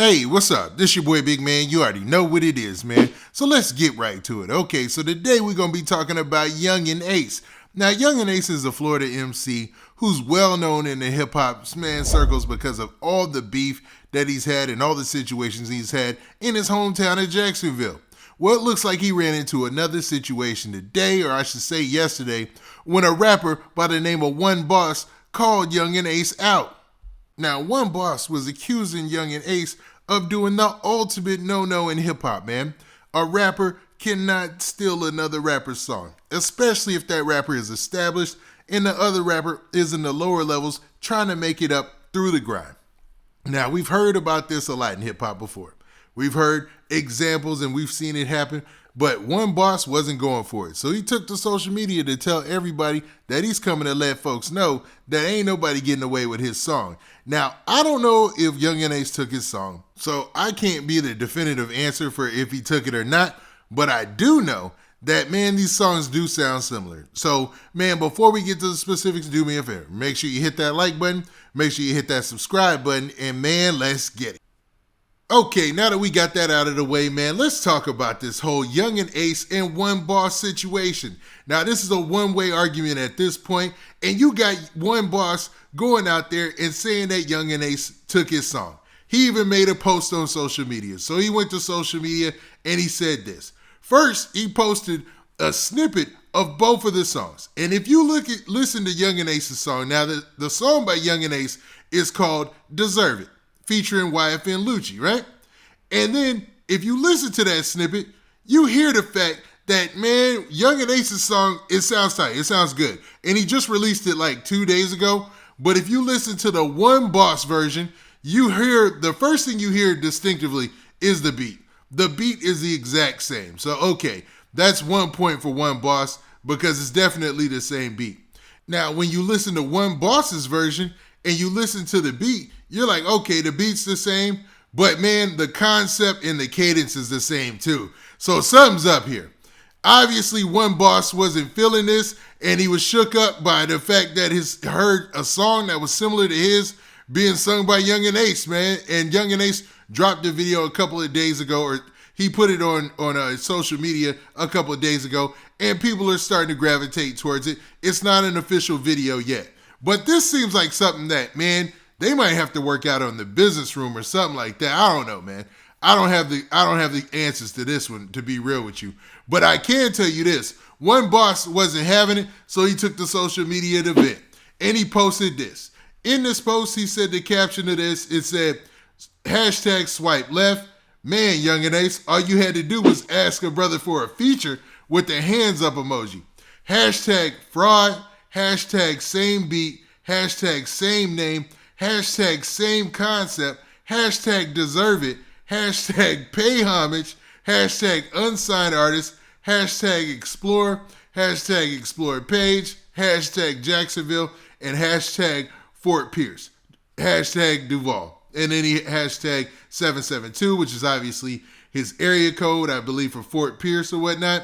Hey, what's up? This your boy Big Man. You already know what it is, man. So let's get right to it. Okay, so today we're going to be talking about Yungeen Ace. Now, Yungeen Ace is a Florida MC who's well known in the hip-hop circles because of all the beef that he's had and all the situations he's had in his hometown of Jacksonville. Well, it looks like he ran into another situation today, or I should say yesterday, when a rapper by the name of One Boss called Yungeen Ace out. Now, One Boss was accusing Yungeen Ace of doing the ultimate no-no in hip-hop, man. A rapper cannot steal another rapper's song, especially if that rapper is established and the other rapper is in the lower levels trying to make it up through the grind. Now, we've heard about this a lot in hip-hop before. We've heard examples and we've seen it happen, but One Boss wasn't going for it. So he took to social media to tell everybody that he's coming to let folks know that ain't nobody getting away with his song. Now, I don't know if Yungeen Ace took his song, so I can't be the definitive answer for if he took it or not, but I do know that, man, these songs do sound similar. So, man, before we get to the specifics, do me a favor. Make sure you hit that like button, make sure you hit that subscribe button, and, man, let's get it. Okay, now that we got that out of the way, man, let's talk about this whole Yungeen Ace and One Boss situation. Now, this is a one-way argument at this point, and you got One Boss going out there and saying that Yungeen Ace took his song. He even made a post on social media. So he went to social media and he said this. First, he posted a snippet of both of the songs. And if you listen to Yungeen Ace's song, now the song by Yungeen Ace is called Deserve It, featuring YFN Lucci, right? And then if you listen to that snippet, you hear the fact that, man, Yungeen Ace's song, it sounds tight. It sounds good. And he just released it like 2 days ago. But if you listen to the One Boss version, you hear, the first thing you hear distinctively is the beat. The beat is the exact same. So, okay, that's 1 point for One Boss because it's definitely the same beat. Now, when you listen to One Boss's version and you listen to the beat, you're like, okay, the beat's the same, but man, the concept and the cadence is the same too. So something's up here. Obviously, One Boss wasn't feeling this, and he was shook up by the fact that he heard a song that was similar to his being sung by Yungeen Ace, man. And Yungeen Ace dropped the video a couple of days ago, or he put it on social media a couple of days ago, and people are starting to gravitate towards it. It's not an official video yet, but this seems like something that, man, they might have to work out on the business room or something like that. I don't know, man. I don't have the answers to this one, to be real with you. But I can tell you this. One Boss wasn't having it, so he took to social media to vent. And he posted this. In this post, he said the caption of this, it said, hashtag swipe left. Man, Yungeen Ace, all you had to do was ask a brother for a feature with the hands up emoji. Hashtag fraud. Hashtag same beat. Hashtag same name. Hashtag same concept. Hashtag deserve it. Hashtag pay homage. Hashtag unsigned artist. Hashtag explore. Hashtag explore page. Hashtag Jacksonville. And hashtag Fort Pierce. Hashtag Duval. And then he hashtag 772, which is obviously his area code, I believe, for Fort Pierce or whatnot.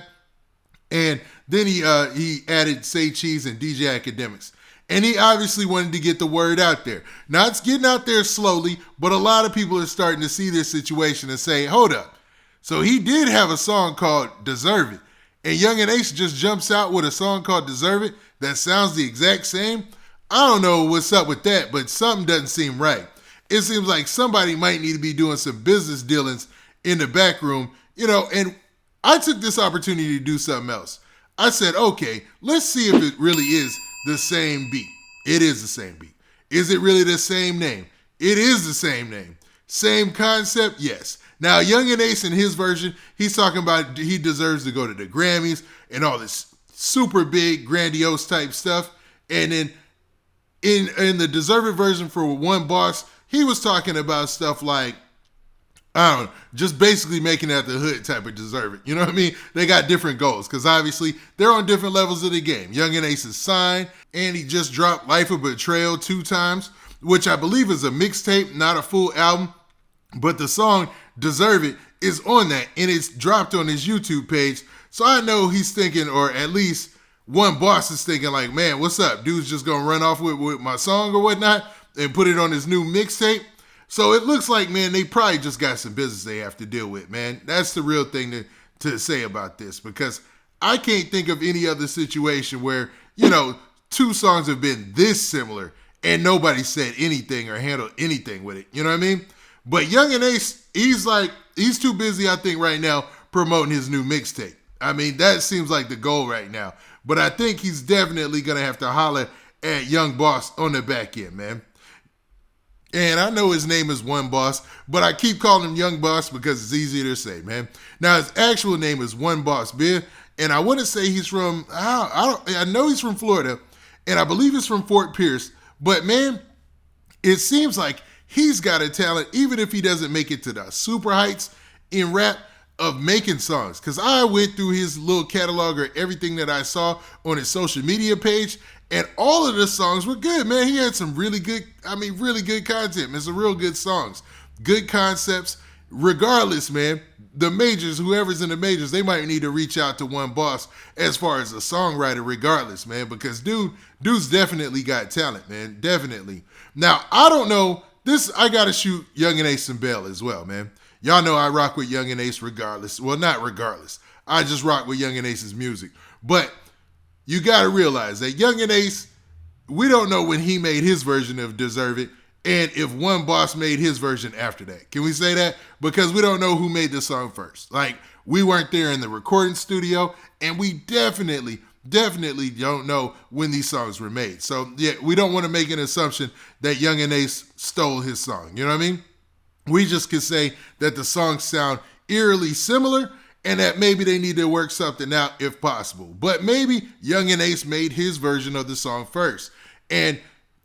And then he added Say Cheese and DJ Academics. And he obviously wanted to get the word out there. Now, it's getting out there slowly, but a lot of people are starting to see this situation and say, hold up. So he did have a song called Deserve It. And Yungeen Ace just jumps out with a song called Deserve It that sounds the exact same. I don't know what's up with that, but something doesn't seem right. It seems like somebody might need to be doing some business dealings in the back room, and I took this opportunity to do something else. I said, okay, let's see if it really is the same beat. It is the same beat. Is it really the same name? It is the same name. Same concept? Yes. Now, Yungeen Ace in his version, he's talking about he deserves to go to the Grammys and all this super big, grandiose type stuff. And then in the Deserve It version for One Boss, he was talking about stuff like, I don't know, just basically making that the hood type of Deserve It. You know what I mean? They got different goals because obviously they're on different levels of the game. Yungeen Ace is signed, and he just dropped Life of Betrayal 2 times, which I believe is a mixtape, not a full album. But the song Deserve It is on that, and it's dropped on his YouTube page. So I know he's thinking, or at least One Boss is thinking like, man, what's up? Dude's just going to run off with my song or whatnot and put it on his new mixtape. So it looks like, man, they probably just got some business they have to deal with, man. That's the real thing to say about this, because I can't think of any other situation where, two songs have been this similar and nobody said anything or handled anything with it. You know what I mean? But Young and Ace, he's too busy, I think, right now promoting his new mixtape. I mean, that seems like the goal right now. But I think he's definitely going to have to holler at Young Boss on the back end, man. And I know his name is One Boss, but I keep calling him Young Boss because it's easier to say, man. Now, his actual name is One Boss Beer, and I want to say he's from, I know he's from Florida, and I believe he's from Fort Pierce. But, man, it seems like he's got a talent, even if he doesn't make it to the super heights in rap, of making songs. Because I went through his little catalog or everything that I saw on his social media page, and all of the songs were good, man. He had some really good content, man. Some real good songs. Good concepts. Regardless, man, the majors, whoever's in the majors, they might need to reach out to One Boss as far as a songwriter regardless, man, because dude's definitely got talent, man. Definitely. Now, I don't know. I got to shoot Young and Ace some bail as well, man. Y'all know I rock with Young and Ace regardless. Well, not regardless. I just rock with Young and Ace's music. But you got to realize that Young and Ace, we don't know when he made his version of Deserve It and if One Boss made his version after that. Can we say that? Because we don't know who made the song first. Like, we weren't there in the recording studio, and we definitely don't know when these songs were made. So, yeah, we don't want to make an assumption that Young and Ace stole his song. You know what I mean? We just could say that the songs sound eerily similar and that maybe they need to work something out if possible. But maybe Young and Ace made his version of the song first, and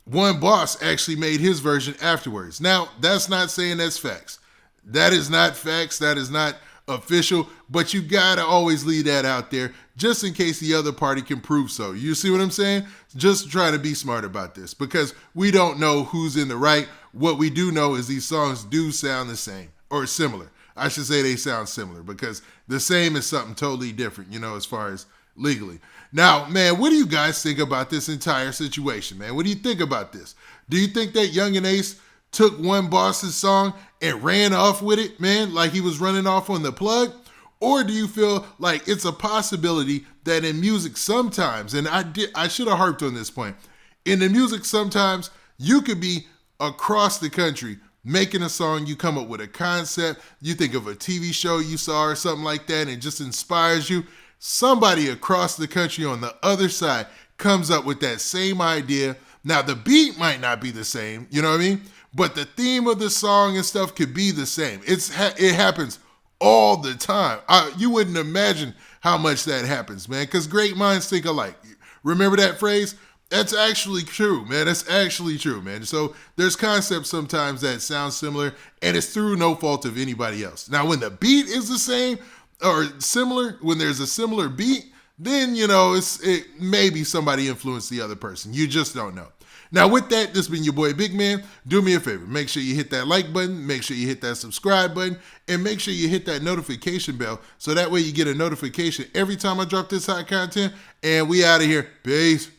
One Boss actually made his version afterwards. Now, that's not saying that's facts. That is not facts. That is not official, but you got to always leave that out there just in case the other party can prove so. You see what I'm saying? Just trying to be smart about this because we don't know who's in the right. What we do know is these songs do sound the same or similar. I should say they sound similar because the same is something totally different, as far as legally. Now, man, what do you guys think about this entire situation, man? What do you think about this? Do you think that Young and Ace took One Boss's song and ran off with it, man, like he was running off on the plug? Or do you feel like it's a possibility that in music sometimes, and I should have harped on this point, in the music sometimes you could be across the country making a song, you come up with a concept, you think of a TV show you saw or something like that, and it just inspires you. Somebody across the country on the other side comes up with that same idea. Now, the beat might not be the same, you know what I mean? But the theme of the song and stuff could be the same. It happens all the time. You wouldn't imagine how much that happens, man, because great minds think alike. Remember that phrase? That's actually true, man. That's actually true, man. So there's concepts sometimes that sound similar, and it's through no fault of anybody else. Now, when the beat is the same or similar, when there's a similar beat, then, it maybe somebody influenced the other person. You just don't know. Now, with that, this has been your boy Big Man. Do me a favor. Make sure you hit that like button. Make sure you hit that subscribe button. And make sure you hit that notification bell so that way you get a notification every time I drop this hot content. And we out of here. Peace.